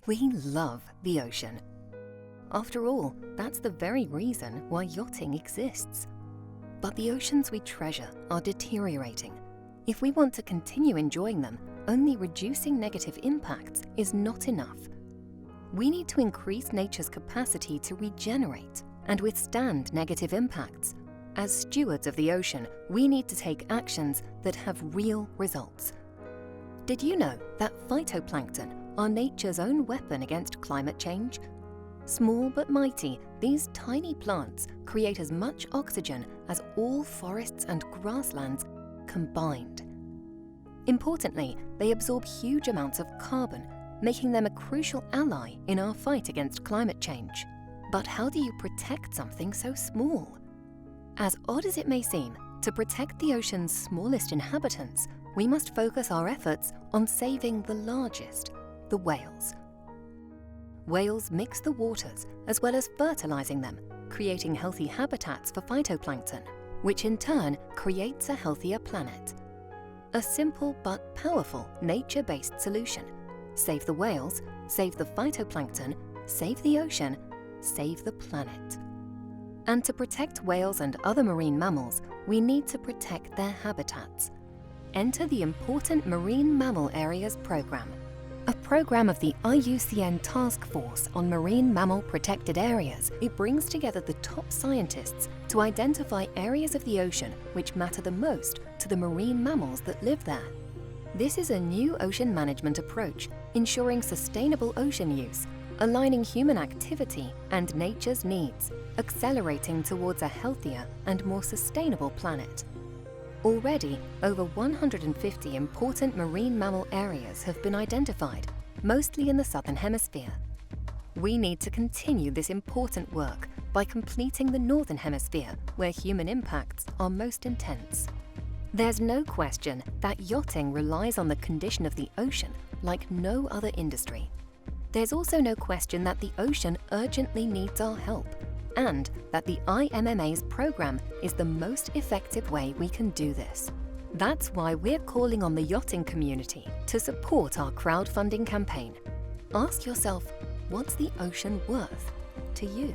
We love the ocean. After all, that's the very reason why yachting exists. But the oceans we treasure are deteriorating. If we want to continue enjoying them, only reducing negative impacts is not enough. We need to increase nature's capacity to regenerate and withstand negative impacts. As stewards of the ocean, we need to take actions that have real results. Did you know that phytoplankton are nature's own weapon against climate change? Small but mighty, these tiny plants create as much oxygen as all forests and grasslands combined. Importantly, they absorb huge amounts of carbon, making them a crucial ally in our fight against climate change. But how do you protect something so small? As odd as it may seem, to protect the ocean's smallest inhabitants, we must focus our efforts on saving the largest, the whales. Whales mix the waters as well as fertilizing them, creating healthy habitats for phytoplankton, which in turn creates a healthier planet. A simple but powerful nature-based solution. Save the whales, save the phytoplankton, save the ocean, save the planet. And to protect whales and other marine mammals, we need to protect their habitats. Enter the Important Marine Mammal Areas program, a program of the IUCN Task Force on Marine Mammal Protected Areas. It brings together the top scientists to identify areas of the ocean which matter the most to the marine mammals that live there. This is a new ocean management approach, ensuring sustainable ocean use, aligning human activity and nature's needs, accelerating towards a healthier and more sustainable planet. Already, over 150 important marine mammal areas have been identified, mostly in the Southern Hemisphere. We need to continue this important work by completing the Northern Hemisphere, where human impacts are most intense. There's no question that yachting relies on the condition of the ocean like no other industry. There's also no question that the ocean urgently needs our help, and that the IMMA's program is the most effective way we can do this. That's why we're calling on the yachting community to support our crowdfunding campaign. Ask yourself, what's the ocean worth to you?